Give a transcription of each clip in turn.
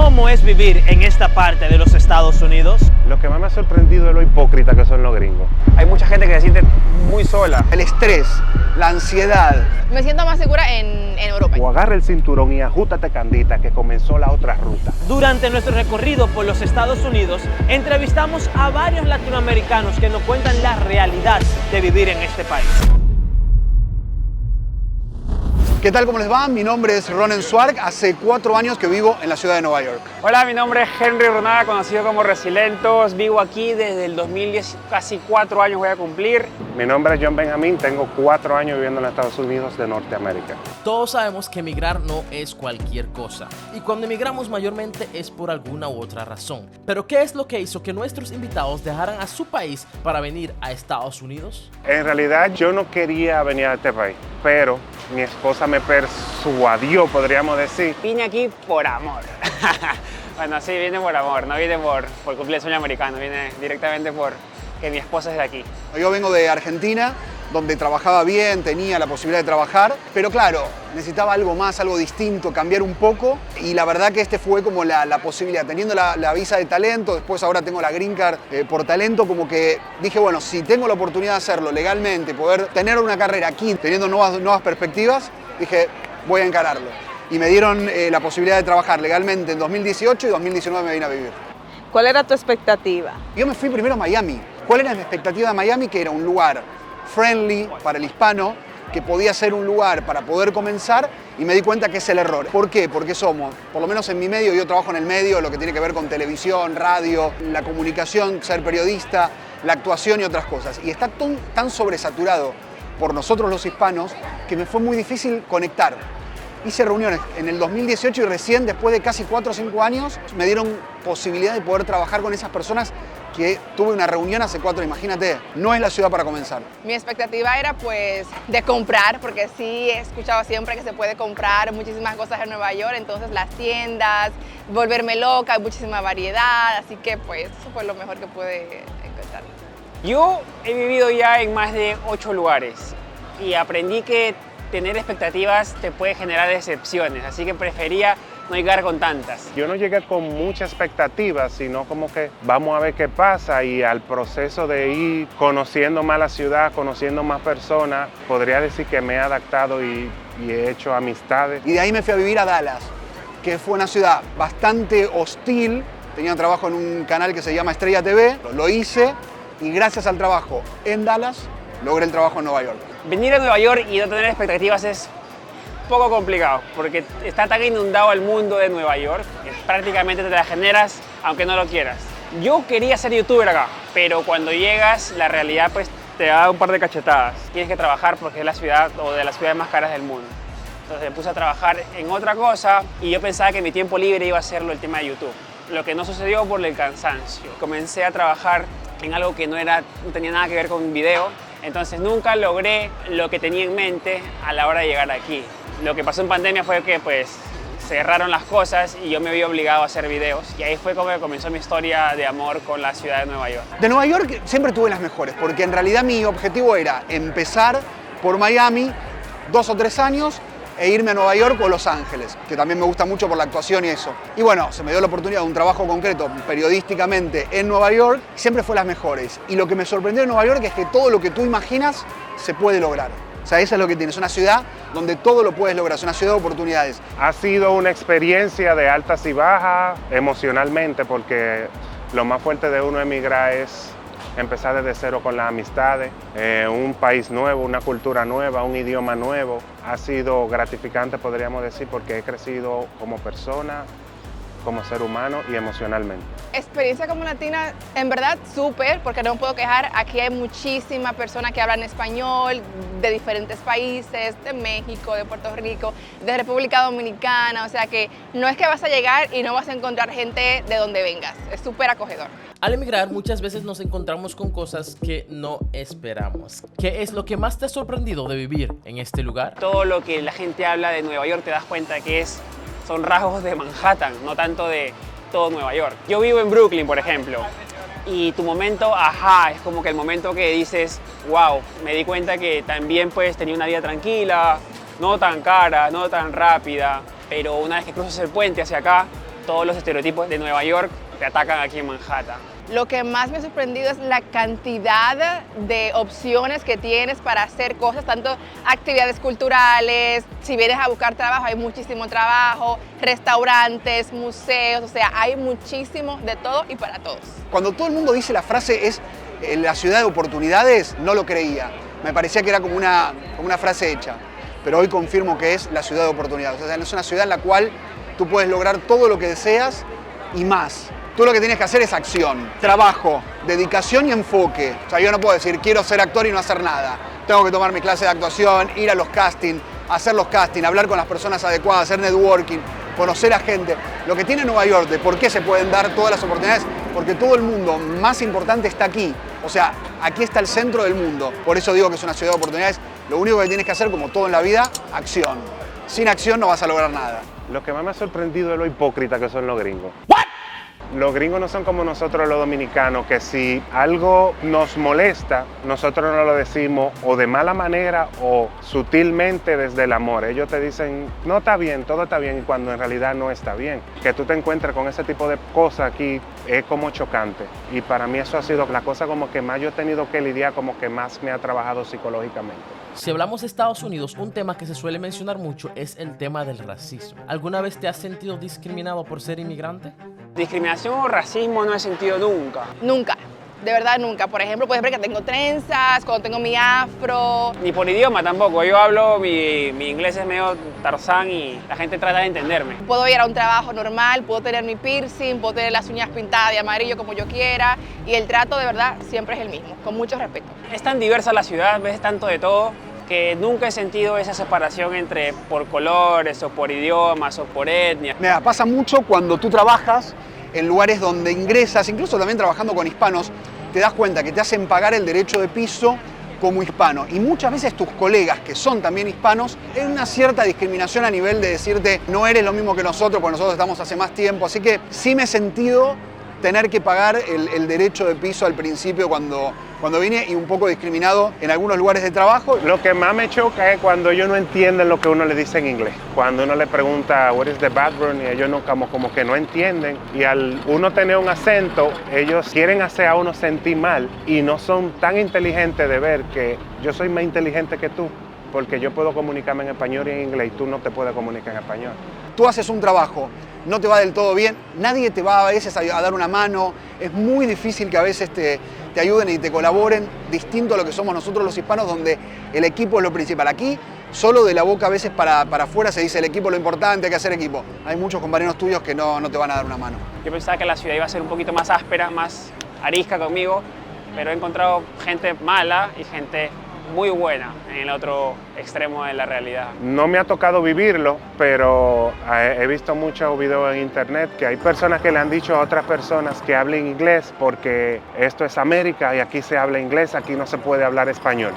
¿Cómo es vivir en esta parte de los Estados Unidos? Lo que más me ha sorprendido es lo hipócrita que son los gringos. Hay mucha gente que se siente muy sola. El estrés, la ansiedad. Me siento más segura en Europa. O agarra el cinturón y ajústate, Candita, que comenzó la otra ruta. Durante nuestro recorrido por los Estados Unidos, entrevistamos a varios latinoamericanos que nos cuentan la realidad de vivir en este país. ¿Qué tal? ¿Cómo les va? Mi nombre es Ronen Swark. Hace 4 años que vivo en la ciudad de Nueva York. Hola, mi nombre es Henry Ronada, conocido como Resilentos. Vivo aquí desde el 2010, casi 4 años voy a cumplir. Mi nombre es John Benjamín, tengo 4 años viviendo en los Estados Unidos de Norteamérica. Todos sabemos que emigrar no es cualquier cosa, y cuando emigramos mayormente es por alguna u otra razón. Pero ¿qué es lo que hizo que nuestros invitados dejaran a su país para venir a Estados Unidos? En realidad yo no quería venir a este país, pero mi esposa me persuadió, podríamos decir. Vine aquí por amor. Bueno, sí, vine por amor, no vine por cumplir el sueño americano, vine directamente por que mi esposa es de aquí. Yo vengo de Argentina, donde trabajaba bien, tenía la posibilidad de trabajar, pero claro, necesitaba algo más, algo distinto, cambiar un poco, y la verdad que este fue como la posibilidad. Teniendo la visa de talento, después ahora tengo la Green Card por talento, como que dije, bueno, si tengo la oportunidad de hacerlo legalmente, poder tener una carrera aquí, teniendo nuevas perspectivas, dije, voy a encararlo. Y me dieron la posibilidad de trabajar legalmente en 2018 y 2019 me vine a vivir. ¿Cuál era tu expectativa? Yo me fui primero a Miami. ¿Cuál era mi expectativa de Miami? Que era un lugar friendly para el hispano, que podía ser un lugar para poder comenzar, y me di cuenta que es el error. ¿Por qué? Porque somos, por lo menos en mi medio, yo trabajo en el medio, lo que tiene que ver con televisión, radio, la comunicación, ser periodista, la actuación y otras cosas. Y está tan sobresaturado por nosotros los hispanos que me fue muy difícil conectar. Hice reuniones en el 2018 y recién, después de casi 4 o 5 años, me dieron posibilidad de poder trabajar con esas personas que tuve una reunión hace 4, imagínate, no es la ciudad para comenzar. Mi expectativa era pues de comprar, porque sí he escuchado siempre que se puede comprar muchísimas cosas en Nueva York, entonces las tiendas, volverme loca, hay muchísima variedad, así que pues eso fue lo mejor que pude encontrar. Yo he vivido ya en más de 8 lugares y aprendí que tener expectativas te puede generar decepciones, así que prefería no llegar con tantas. Yo no llegué con muchas expectativas, sino como que vamos a ver qué pasa, y al proceso de ir conociendo más la ciudad, conociendo más personas, podría decir que me he adaptado y he hecho amistades. Y de ahí me fui a vivir a Dallas, que fue una ciudad bastante hostil. Tenía un trabajo en un canal que se llama Estrella TV, lo hice, y gracias al trabajo en Dallas logré el trabajo en Nueva York. Venir a Nueva York y no tener expectativas es poco complicado, porque está tan inundado el mundo de Nueva York que prácticamente te la generas aunque no lo quieras. Yo quería ser youtuber acá, pero cuando llegas la realidad pues te da un par de cachetadas. Tienes que trabajar porque es la ciudad o de las ciudades más caras del mundo. Entonces me puse a trabajar en otra cosa y yo pensaba que mi tiempo libre iba a serlo el tema de YouTube. Lo que no sucedió por el cansancio. Comencé a trabajar en algo que no tenía nada que ver con video, entonces nunca logré lo que tenía en mente a la hora de llegar aquí. Lo que pasó en pandemia fue que pues cerraron las cosas y yo me vi obligado a hacer videos, y ahí fue como que comenzó mi historia de amor con la ciudad de Nueva York. De Nueva York siempre tuve las mejores, porque en realidad mi objetivo era empezar por Miami 2 o 3 años e irme a Nueva York o Los Ángeles, que también me gusta mucho por la actuación y eso. Y bueno, se me dio la oportunidad de un trabajo concreto periodísticamente en Nueva York, siempre fue las mejores. Y lo que me sorprendió de Nueva York es que todo lo que tú imaginas se puede lograr. O sea, eso es lo que tiene, es una ciudad donde todo lo puedes lograr, es una ciudad de oportunidades. Ha sido una experiencia de altas y bajas emocionalmente, porque lo más fuerte de uno emigrar es empezar desde cero con las amistades, un país nuevo, una cultura nueva, un idioma nuevo. Ha sido gratificante, podríamos decir, porque he crecido como persona, como ser humano y emocionalmente. Experiencia como latina, en verdad súper, porque no me puedo quejar. Aquí hay muchísimas personas que hablan español de diferentes países, de México, de Puerto Rico, de República Dominicana, o sea que no es que vas a llegar y no vas a encontrar gente de donde vengas, es súper acogedor. Al emigrar muchas veces nos encontramos con cosas que no esperamos. ¿Qué es lo que más te ha sorprendido de vivir en este lugar? Todo lo que la gente habla de Nueva York te das cuenta que son rasgos de Manhattan, no tanto de todo Nueva York. Yo vivo en Brooklyn, por ejemplo, y tu momento, ajá, es como que el momento que dices, wow, me di cuenta que también pues tenía una vida tranquila, no tan cara, no tan rápida, pero una vez que cruzas el puente hacia acá, todos los estereotipos de Nueva York te atacan aquí en Manhattan. Lo que más me ha sorprendido es la cantidad de opciones que tienes para hacer cosas, tanto actividades culturales, si vienes a buscar trabajo hay muchísimo trabajo, restaurantes, museos, o sea, hay muchísimo de todo y para todos. Cuando todo el mundo dice la frase es la ciudad de oportunidades, no lo creía. Me parecía que era como una frase hecha, pero hoy confirmo que es la ciudad de oportunidades. O sea, es una ciudad en la cual tú puedes lograr todo lo que deseas y más. Tú lo que tienes que hacer es acción, trabajo, dedicación y enfoque. O sea, yo no puedo decir quiero ser actor y no hacer nada. Tengo que tomar mi clase de actuación, ir a los castings, hacer los castings, hablar con las personas adecuadas, hacer networking, conocer a gente. Lo que tiene Nueva York de por qué se pueden dar todas las oportunidades, porque todo el mundo más importante está aquí. O sea, aquí está el centro del mundo. Por eso digo que es una ciudad de oportunidades. Lo único que tienes que hacer, como todo en la vida, acción. Sin acción no vas a lograr nada. Lo que más me ha sorprendido es lo hipócrita que son los gringos. Los gringos no son como nosotros los dominicanos, que si algo nos molesta, nosotros no lo decimos o de mala manera o sutilmente desde el amor. Ellos te dicen, no está bien, todo está bien, cuando en realidad no está bien. Que tú te encuentres con ese tipo de cosas aquí es como chocante. Y para mí eso ha sido la cosa como que más yo he tenido que lidiar, como que más me ha trabajado psicológicamente. Si hablamos de Estados Unidos, un tema que se suele mencionar mucho es el tema del racismo. ¿Alguna vez te has sentido discriminado por ser inmigrante? Discriminación o racismo no he sentido nunca. Nunca, de verdad nunca. Por ejemplo, puedes ver que tengo trenzas, cuando tengo mi afro. Ni por idioma tampoco. Yo hablo, mi inglés es medio Tarzán y la gente trata de entenderme. Puedo ir a un trabajo normal, puedo tener mi piercing, puedo tener las uñas pintadas de amarillo como yo quiera y el trato de verdad siempre es el mismo, con mucho respeto. Es tan diversa la ciudad, ves tanto de todo, que nunca he sentido esa separación entre por colores o por idiomas o por etnia. Mira, pasa mucho cuando tú trabajas en lugares donde ingresas, incluso también trabajando con hispanos, te das cuenta que te hacen pagar el derecho de piso como hispano. Y muchas veces tus colegas, que son también hispanos, hay una cierta discriminación a nivel de decirte no eres lo mismo que nosotros, porque nosotros estamos hace más tiempo. Así que sí me he sentido tener que pagar el derecho de piso al principio cuando vine y un poco discriminado en algunos lugares de trabajo. Lo que más me choca es cuando ellos no entienden lo que uno le dice en inglés. Cuando uno le pregunta, what is the background, y ellos no, como que no entienden. Y al uno tener un acento, ellos quieren hacer a uno sentir mal y no son tan inteligentes de ver que yo soy más inteligente que tú, porque yo puedo comunicarme en español y en inglés y tú no te puedes comunicar en español. Tú haces un trabajo, no te va del todo bien, nadie te va a veces a dar una mano, es muy difícil que a veces te ayuden y te colaboren, distinto a lo que somos nosotros los hispanos, donde el equipo es lo principal. Aquí, solo de la boca a veces para afuera se dice el equipo es lo importante, hay que hacer equipo. Hay muchos compañeros tuyos que no te van a dar una mano. Yo pensaba que la ciudad iba a ser un poquito más áspera, más arisca conmigo, pero he encontrado gente mala y gente muy buena en el otro extremo de la realidad. No me ha tocado vivirlo, pero he visto muchos videos en internet que hay personas que le han dicho a otras personas que hablen inglés porque esto es América y aquí se habla inglés, aquí no se puede hablar español.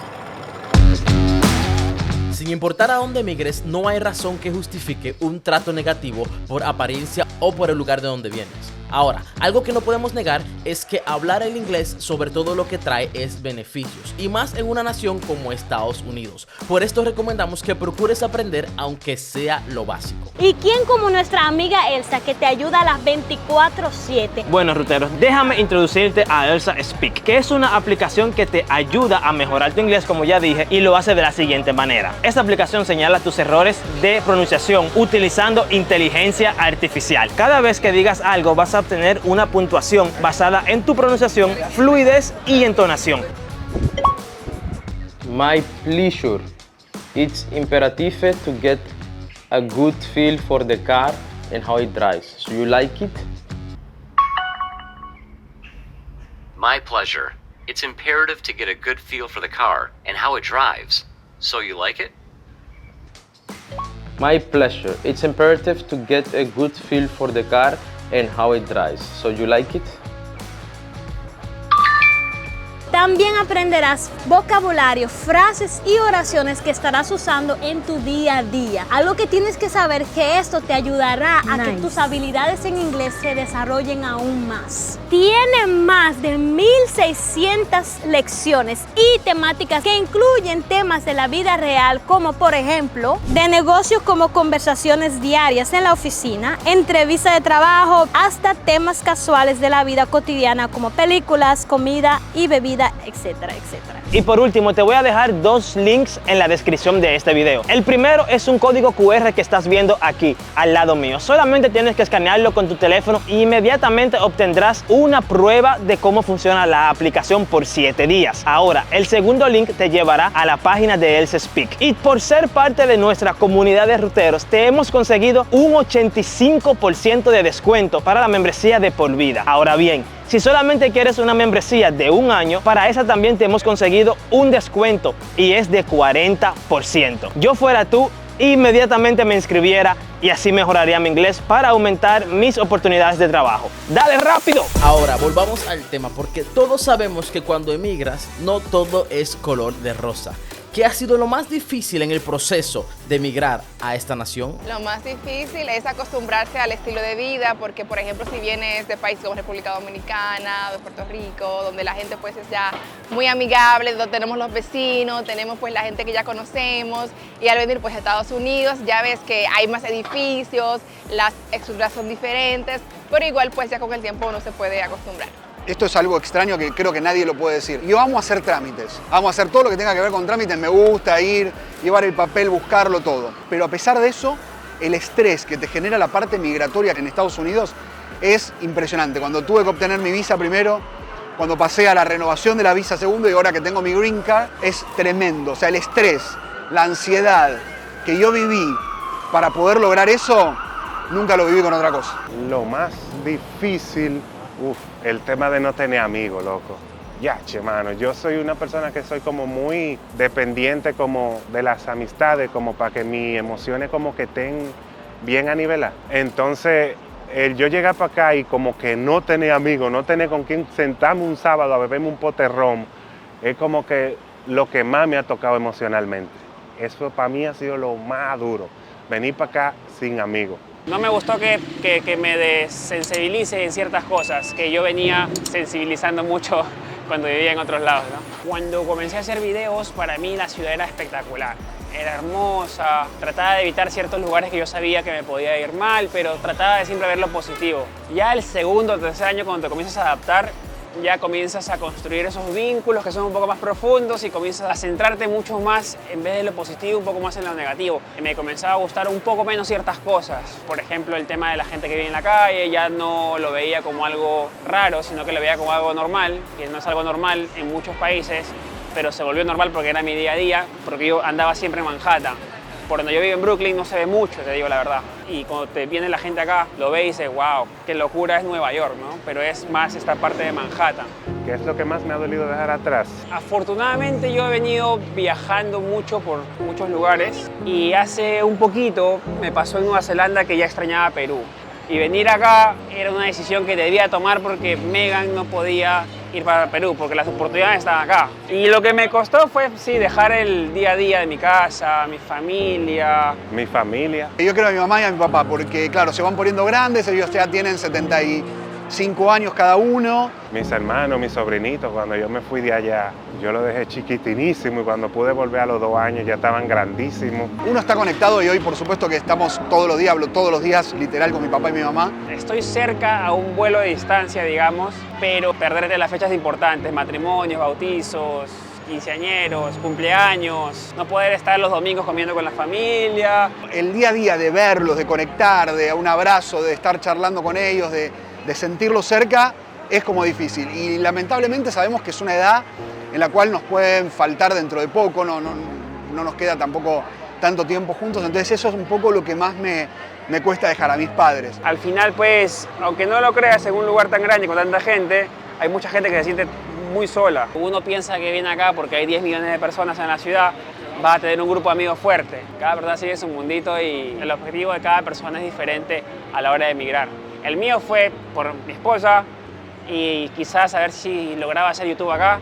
Sin importar a dónde emigres, no hay razón que justifique un trato negativo por apariencia o por el lugar de donde vienes. Ahora, algo que no podemos negar es que hablar el inglés sobre todo lo que trae es beneficios, y más en una nación como Estados Unidos. Por esto recomendamos que procures aprender aunque sea lo básico. ¿Y quién como nuestra amiga Elsa que te ayuda a las 24/7? Bueno, ruteros, déjame introducirte a Elsa Speak, que es una aplicación que te ayuda a mejorar tu inglés, como ya dije, y lo hace de la siguiente manera. Esta aplicación señala tus errores de pronunciación utilizando inteligencia artificial. Cada vez que digas algo vas a obtener una puntuación basada en tu pronunciación, fluidez y entonación. My pleasure. It's imperative to get a good feel for the car and how it drives. So you like it? My pleasure. It's imperative to get a good feel for the car and how it drives. So you like it? My pleasure. It's imperative to get a good feel for the car and how it drives. So you like it? También aprenderás vocabulario, frases y oraciones que estarás usando en tu día a día. Algo que tienes que saber que esto te ayudará a que tus habilidades en inglés se desarrollen aún más. Tiene más de 1600 lecciones y temáticas que incluyen temas de la vida real, como por ejemplo de negocios como conversaciones diarias en la oficina, entrevista de trabajo, hasta temas casuales de la vida cotidiana como películas, comida y bebida, etcétera, etcétera. Y por último, te voy a dejar dos links en la descripción de este video. El primero es un código QR que estás viendo aquí al lado mío. Solamente tienes que escanearlo con tu teléfono y inmediatamente obtendrás una prueba de cómo funciona la aplicación por 7 días. Ahora, el segundo link te llevará a la página de Elsa Speak. Y por ser parte de nuestra comunidad de ruteros, te hemos conseguido un 85% de descuento para la membresía de por vida. Ahora bien, si solamente quieres una membresía de un año, para esa también te hemos conseguido un descuento y es de 40%. Yo fuera tú, inmediatamente me inscribiera y así mejoraría mi inglés para aumentar mis oportunidades de trabajo. ¡Dale rápido! Ahora volvamos al tema, porque todos sabemos que cuando emigras no todo es color de rosa. ¿Qué ha sido lo más difícil en el proceso de emigrar a esta nación? Lo más difícil es acostumbrarse al estilo de vida, porque por ejemplo si vienes de países como República Dominicana, de Puerto Rico, donde la gente pues es ya muy amigable, donde tenemos los vecinos, tenemos pues la gente que ya conocemos, y al venir pues a Estados Unidos ya ves que hay más edificios, las estructuras son diferentes, pero igual pues ya con el tiempo uno se puede acostumbrar. Esto es algo extraño que creo que nadie lo puede decir. Yo amo hacer trámites, amo hacer todo lo que tenga que ver con trámites, me gusta ir, llevar el papel, buscarlo, todo. Pero a pesar de eso, el estrés que te genera la parte migratoria en Estados Unidos es impresionante. Cuando tuve que obtener mi visa primero, cuando pasé a la renovación de la visa segundo y ahora que tengo mi green card, es tremendo. O sea, el estrés, la ansiedad que yo viví para poder lograr eso, nunca lo viví con otra cosa. Lo más difícil, el tema de no tener amigos, loco. Yache, mano, yo soy una persona que soy como muy dependiente como de las amistades, como para que mis emociones como que estén bien a nivelar. Entonces, yo llegar para acá y como que no tener amigos, no tener con quien sentarme un sábado a beberme un pote de ron, es como que lo que más me ha tocado emocionalmente. Eso para mí ha sido lo más duro, venir para acá sin amigos. No me gustó que me desensibilice en ciertas cosas, que yo venía sensibilizando mucho cuando vivía en otros lados, ¿no? Cuando comencé a hacer videos, para mí la ciudad era espectacular. Era hermosa, trataba de evitar ciertos lugares que yo sabía que me podía ir mal, pero trataba de siempre ver lo positivo. Ya el segundo o tercer año, cuando te comienzas a adaptar, ya comienzas a construir esos vínculos que son un poco más profundos y comienzas a centrarte mucho más, en vez de lo positivo, un poco más en lo negativo. Y me comenzaba a gustar un poco menos ciertas cosas. Por ejemplo, el tema de la gente que vive en la calle, ya no lo veía como algo raro, sino que lo veía como algo normal, que no es algo normal en muchos países, pero se volvió normal porque era mi día a día, porque yo andaba siempre en Manhattan. Por donde yo vivo en Brooklyn no se ve mucho, te digo la verdad. Y cuando te viene la gente acá, lo ve y dice, wow, qué locura es Nueva York, ¿no? Pero es más esta parte de Manhattan. ¿Qué es lo que más me ha dolido dejar atrás? Afortunadamente yo he venido viajando mucho por muchos lugares y hace un poquito me pasó en Nueva Zelanda que ya extrañaba Perú. Y venir acá era una decisión que debía tomar porque Megan no podía ir para Perú porque las oportunidades estaban acá. Y lo que me costó fue, sí, dejar el día a día de mi casa, mi familia. Mi familia. Yo quiero a mi mamá y a mi papá porque, claro, se van poniendo grandes, ellos ya tienen 75 años cada uno. Mis hermanos, mis sobrinitos, cuando yo me fui de allá, yo lo dejé chiquitinísimo y cuando pude volver a los 2 años ya estaban grandísimos. Uno está conectado y hoy por supuesto que estamos todos los días, hablo todos los días literal con mi papá y mi mamá. Estoy cerca a un vuelo de distancia, digamos, pero perderte las fechas importantes, matrimonios, bautizos, quinceañeros, cumpleaños, no poder estar los domingos comiendo con la familia. El día a día de verlos, de conectar, de un abrazo, de estar charlando con ellos, de sentirlos cerca, es como difícil. Y lamentablemente sabemos que es una edad en la cual nos pueden faltar dentro de poco, no nos queda tampoco tanto tiempo juntos, entonces eso es un poco lo que más me cuesta dejar a mis padres. Al final, pues, aunque no lo creas, en un lugar tan grande con tanta gente, hay mucha gente que se siente muy sola. Uno piensa que viene acá porque hay 10 millones de personas en la ciudad, va a tener un grupo de amigos fuerte. Cada persona sigue su mundito y el objetivo de cada persona es diferente a la hora de emigrar. El mío fue por mi esposa y quizás a ver si lograba hacer YouTube acá,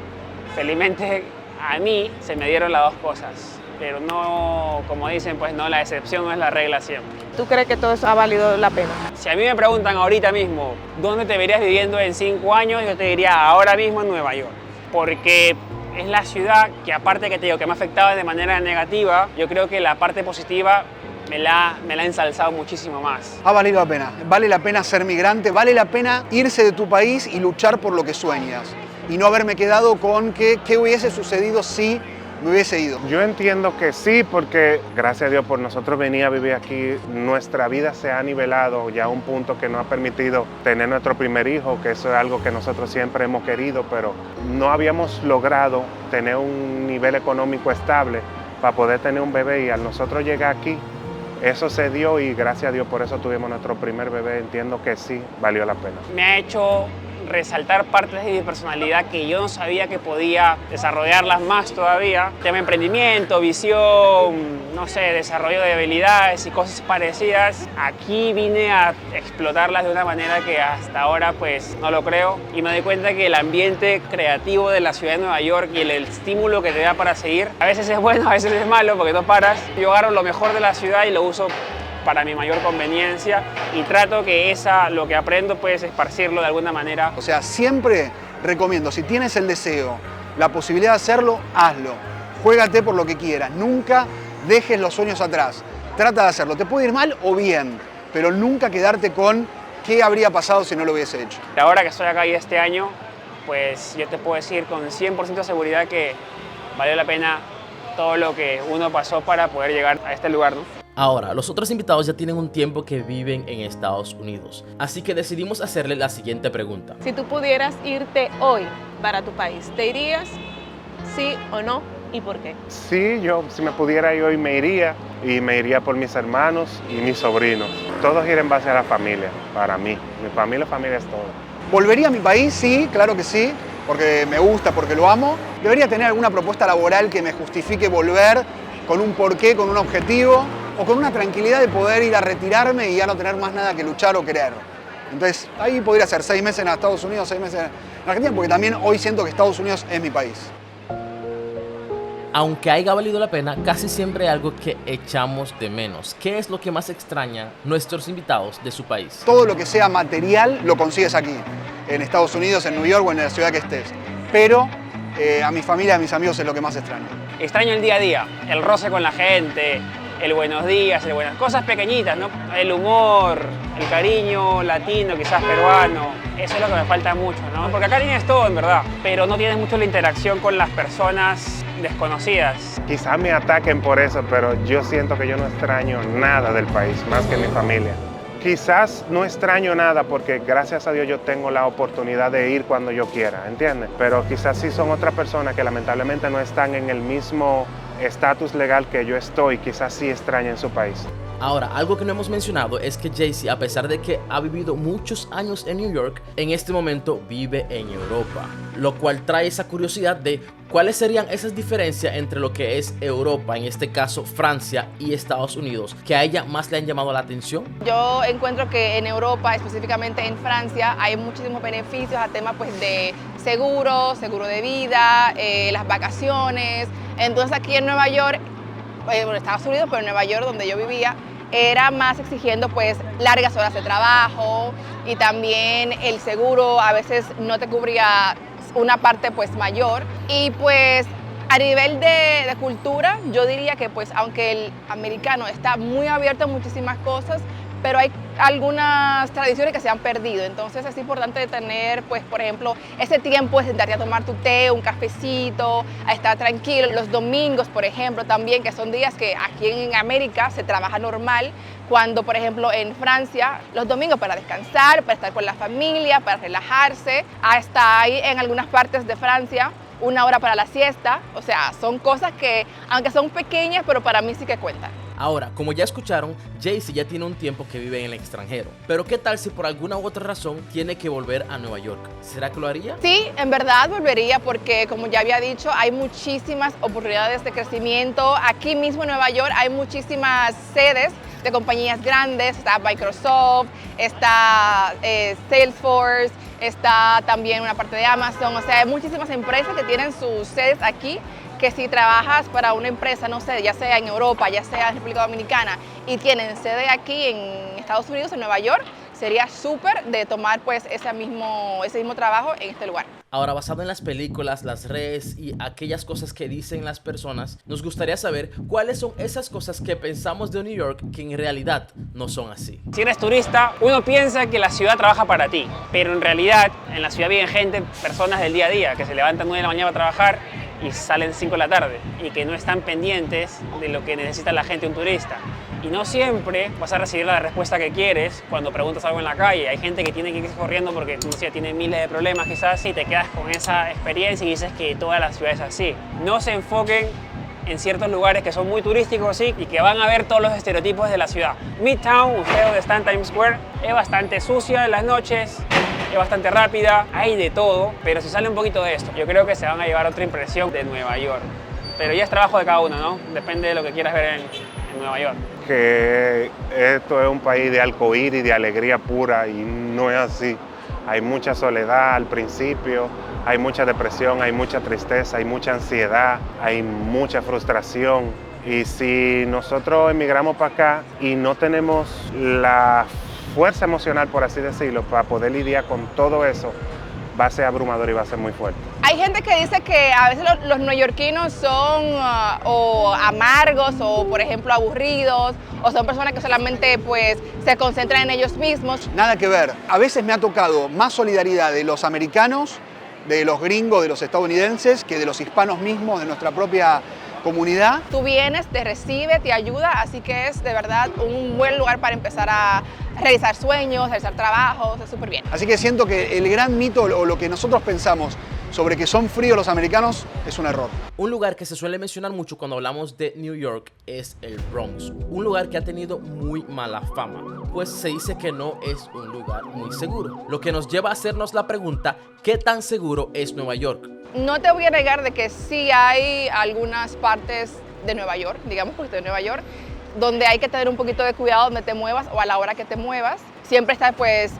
Felizmente a mí se me dieron las dos cosas, pero no, como dicen, pues no, la excepción no es la regla siempre. ¿Tú crees que todo eso ha valido la pena? Si a mí me preguntan ahorita mismo, ¿dónde te verías viviendo en 5 años? Yo te diría ahora mismo en Nueva York, porque es la ciudad que, aparte que te digo que me ha afectado de manera negativa, yo creo que la parte positiva me la ha ensalzado muchísimo más. Ha valido la pena. Vale la pena ser migrante, vale la pena irse de tu país y luchar por lo que sueñas. Y no haberme quedado con qué hubiese sucedido si me hubiese ido. Yo entiendo que sí, porque gracias a Dios por nosotros venir a vivir aquí, nuestra vida se ha nivelado ya a un punto que nos ha permitido tener nuestro primer hijo, que eso es algo que nosotros siempre hemos querido, pero no habíamos logrado tener un nivel económico estable para poder tener un bebé, y al nosotros llegar aquí, eso se dio y gracias a Dios por eso tuvimos nuestro primer bebé. Entiendo que sí, valió la pena. Me ha hecho resaltar partes de mi personalidad que yo no sabía que podía desarrollarlas más todavía. Tema emprendimiento, visión, no sé, desarrollo de habilidades y cosas parecidas. Aquí vine a explotarlas de una manera que hasta ahora pues no lo creo, y me doy cuenta que el ambiente creativo de la ciudad de Nueva York y el estímulo que te da para seguir, a veces es bueno, a veces es malo porque no paras. Yo agarro lo mejor de la ciudad y lo uso para mi mayor conveniencia, y trato que lo que aprendo pues esparcirlo de alguna manera. O sea, siempre recomiendo, si tienes el deseo, la posibilidad de hacerlo, hazlo. Juégate por lo que quieras, nunca dejes los sueños atrás. Trata de hacerlo, te puede ir mal o bien, pero nunca quedarte con qué habría pasado si no lo hubiese hecho. Ahora que estoy acá y este año, pues yo te puedo decir con 100% de seguridad que valió la pena todo lo que uno pasó para poder llegar a este lugar, ¿no? Ahora, los otros invitados ya tienen un tiempo que viven en Estados Unidos, así que decidimos hacerle la siguiente pregunta. Si tú pudieras irte hoy para tu país, ¿te irías? ¿Sí o no? ¿Y por qué? Sí, yo si me pudiera ir hoy me iría, y me iría por mis hermanos y mis sobrinos. Todo gira en base a la familia, para mí. Mi familia es todo. ¿Volvería a mi país? Sí, claro que sí, porque me gusta, porque lo amo. Debería tener alguna propuesta laboral que me justifique volver, con un porqué, con un objetivo, o con una tranquilidad de poder ir a retirarme y ya no tener más nada que luchar o querer. Entonces, ahí podría ser 6 meses en Estados Unidos, 6 meses en Argentina, porque también hoy siento que Estados Unidos es mi país. Aunque haya valido la pena, casi siempre hay algo que echamos de menos. ¿Qué es lo que más extraña nuestros invitados de su país? Todo lo que sea material lo consigues aquí, en Estados Unidos, en New York o en la ciudad que estés. Pero a mi familia, a mis amigos es lo que más extraño. Extraño el día a día, el roce con la gente, el buenos días, el buenas cosas pequeñitas, ¿no? El humor, el cariño latino, quizás peruano. Eso es lo que me falta mucho, ¿no? Porque acá tienes todo, en verdad, pero no tienes mucho la interacción con las personas desconocidas. Quizás me ataquen por eso, pero yo siento que yo no extraño nada del país, más que mi familia. Quizás no extraño nada porque gracias a Dios yo tengo la oportunidad de ir cuando yo quiera, ¿entiendes? Pero quizás sí son otras personas que lamentablemente no están en el mismo estatus legal que yo estoy, quizás sí extrañen su país. Ahora, algo que no hemos mencionado es que Jaycee, a pesar de que ha vivido muchos años en New York, en este momento vive en Europa, lo cual trae esa curiosidad de cuáles serían esas diferencias entre lo que es Europa, en este caso Francia y Estados Unidos, que a ella más le han llamado la atención. Yo encuentro que en Europa, específicamente en Francia, hay muchísimos beneficios a temas pues, de seguro de vida, las vacaciones. Entonces aquí en Nueva York, bueno, Estados Unidos, pero en Nueva York donde yo vivía, era más exigiendo pues largas horas de trabajo, y también el seguro a veces no te cubría una parte pues mayor. Y pues a nivel de cultura, yo diría que pues aunque el americano está muy abierto a muchísimas cosas, pero hay algunas tradiciones que se han perdido. Entonces es importante tener, pues, por ejemplo, ese tiempo de sentarte a tomar tu té, un cafecito, a estar tranquilo. Los domingos, por ejemplo, también, que son días que aquí en América se trabaja normal, cuando, por ejemplo, en Francia, los domingos para descansar, para estar con la familia, para relajarse. Hasta ahí en algunas partes de Francia, 1 hora para la siesta. O sea, son cosas que, aunque son pequeñas, pero para mí sí que cuentan. Ahora, como ya escucharon, Jaycee ya tiene un tiempo que vive en el extranjero. Pero ¿qué tal si por alguna u otra razón tiene que volver a Nueva York? ¿Será que lo haría? Sí, en verdad volvería porque, como ya había dicho, hay muchísimas oportunidades de crecimiento. Aquí mismo en Nueva York hay muchísimas sedes de compañías grandes. Está Microsoft, está Salesforce, está también una parte de Amazon, o sea, hay muchísimas empresas que tienen sus sedes aquí, que si trabajas para una empresa, no sé, ya sea en Europa, ya sea en República Dominicana, y tienen sede aquí en Estados Unidos, en Nueva York, sería súper de tomar pues ese mismo trabajo en este lugar. Ahora, basado en las películas, las redes y aquellas cosas que dicen las personas, nos gustaría saber cuáles son esas cosas que pensamos de New York que en realidad no son así. Si eres turista, uno piensa que la ciudad trabaja para ti, pero en realidad en la ciudad viven gente, personas del día a día, que se levantan 9 de la mañana para trabajar y salen 5 de la tarde y que no están pendientes de lo que necesita la gente, un turista. Y no siempre vas a recibir la respuesta que quieres cuando preguntas algo en la calle. Hay gente que tiene que irse corriendo porque, no sé, tiene miles de problemas quizás y te quedas con esa experiencia y dices que toda la ciudad es así. No se enfoquen en ciertos lugares que son muy turísticos, sí, y que van a ver todos los estereotipos de la ciudad. Midtown, ustedes donde está en Times Square, es bastante sucia en las noches, es bastante rápida, hay de todo, pero si sale un poquito de esto, yo creo que se van a llevar otra impresión de Nueva York. Pero ya es trabajo de cada uno, ¿no? Depende de lo que quieras ver en Nueva York. Que esto es un país de arcoíris, de alegría pura, y no es así. Hay mucha soledad al principio, hay mucha depresión, hay mucha tristeza, hay mucha ansiedad, hay mucha frustración. Y si nosotros emigramos para acá y no tenemos la fuerza emocional, por así decirlo, para poder lidiar con todo eso, va a ser abrumador y va a ser muy fuerte. Hay gente que dice que a veces los neoyorquinos son o amargos o, por ejemplo, aburridos, o son personas que solamente pues se concentran en ellos mismos. Nada que ver. A veces me ha tocado más solidaridad de los americanos, de los gringos, de los estadounidenses, que de los hispanos mismos, de nuestra propia comunidad. Tú vienes, te recibe, te ayuda, así que es de verdad un buen lugar para empezar a realizar sueños, realizar trabajos, es súper bien. Así que siento que el gran mito o lo que nosotros pensamos sobre que son fríos los americanos es un error. Un lugar que se suele mencionar mucho cuando hablamos de New York es el Bronx, un lugar que ha tenido muy mala fama, pues se dice que no es un lugar muy seguro, lo que nos lleva a hacernos la pregunta, ¿qué tan seguro es Nueva York? No te voy a negar de que sí hay algunas partes de Nueva York, digamos porque estoy en Nueva York, donde hay que tener un poquito de cuidado donde te muevas o a la hora que te muevas. Siempre estar pues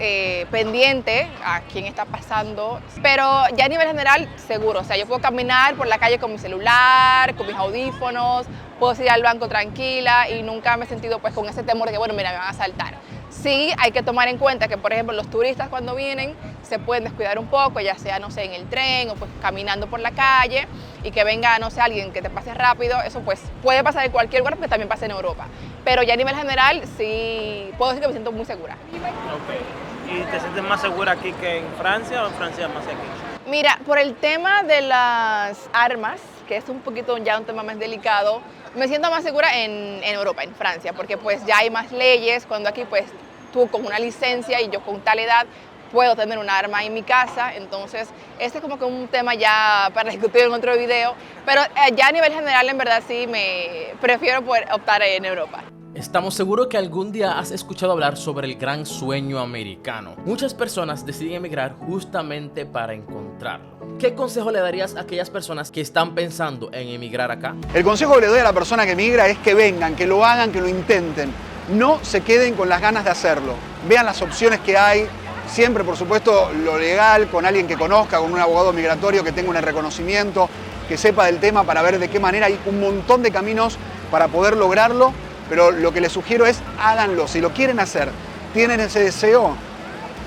pendiente a quién está pasando, pero ya a nivel general seguro. O sea, yo puedo caminar por la calle con mi celular, con mis audífonos, puedo ir al banco tranquila y nunca me he sentido pues con ese temor de que bueno, mira, me van a asaltar. Sí, hay que tomar en cuenta que, por ejemplo, los turistas cuando vienen se pueden descuidar un poco, ya sea, no sé, en el tren o pues caminando por la calle y que venga, no sé, alguien que te pase rápido. Eso pues puede pasar en cualquier lugar, pero también pasa en Europa. Pero ya a nivel general sí puedo decir que me siento muy segura. Ok. ¿Y te sientes más segura aquí que en Francia o en Francia más que aquí? Mira, por el tema de las armas, que es un poquito ya un tema más delicado, me siento más segura en Europa, en Francia, porque pues ya hay más leyes, cuando aquí pues tú con una licencia y yo con tal edad puedo tener un arma en mi casa, entonces este es como que un tema ya para discutir en otro video, pero ya a nivel general en verdad sí me prefiero poder optar en Europa. Estamos seguros que algún día has escuchado hablar sobre el gran sueño americano. Muchas personas deciden emigrar justamente para encontrarlo. ¿Qué consejo le darías a aquellas personas que están pensando en emigrar acá? El consejo que le doy a la persona que emigra es que vengan, que lo hagan, que lo intenten. No se queden con las ganas de hacerlo. Vean las opciones que hay. Siempre, por supuesto, lo legal, con alguien que conozca, con un abogado migratorio que tenga un reconocimiento, que sepa del tema para ver de qué manera. Hay un montón de caminos para poder lograrlo, pero lo que les sugiero es háganlo. Si lo quieren hacer, tienen ese deseo,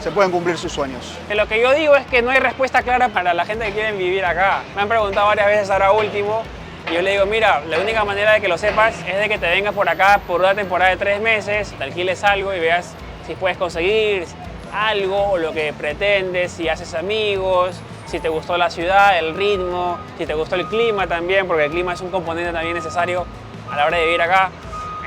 se pueden cumplir sus sueños. Lo que yo digo es que no hay respuesta clara para la gente que quiere vivir acá. Me han preguntado varias veces ahora último, y yo le digo, mira, la única manera de que lo sepas es de que te vengas por acá por una temporada de 3 meses, te alquiles algo y veas si puedes conseguir algo o lo que pretendes, si haces amigos, si te gustó la ciudad, el ritmo, si te gustó el clima también, porque el clima es un componente también necesario a la hora de vivir acá.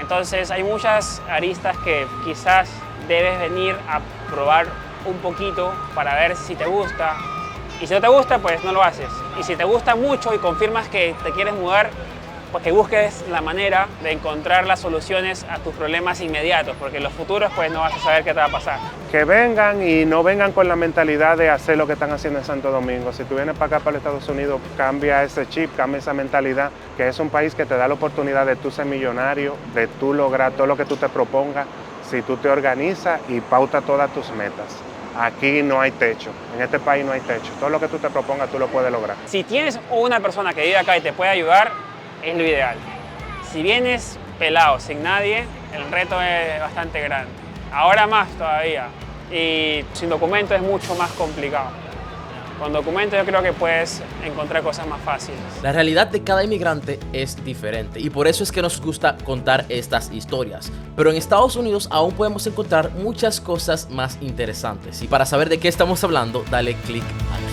Entonces hay muchas aristas que quizás debes venir a probar un poquito para ver si te gusta. Y si no te gusta, pues no lo haces. Y si te gusta mucho y confirmas que te quieres mudar, pues que busques la manera de encontrar las soluciones a tus problemas inmediatos, porque en los futuros pues no vas a saber qué te va a pasar. Que vengan y no vengan con la mentalidad de hacer lo que están haciendo en Santo Domingo. Si tú vienes para acá, para los Estados Unidos, cambia ese chip, cambia esa mentalidad, que es un país que te da la oportunidad de tú ser millonario, de tú lograr todo lo que tú te propongas, si tú te organizas y pautas todas tus metas. Aquí no hay techo, en este país no hay techo. Todo lo que tú te propongas, tú lo puedes lograr. Si tienes una persona que vive acá y te puede ayudar, es lo ideal. Si vienes pelado, sin nadie, el reto es bastante grande. Ahora más todavía. Y sin documento es mucho más complicado. Con documentos yo creo que puedes encontrar cosas más fáciles. La realidad de cada inmigrante es diferente y por eso es que nos gusta contar estas historias. Pero en Estados Unidos aún podemos encontrar muchas cosas más interesantes. Y para saber de qué estamos hablando, dale click aquí.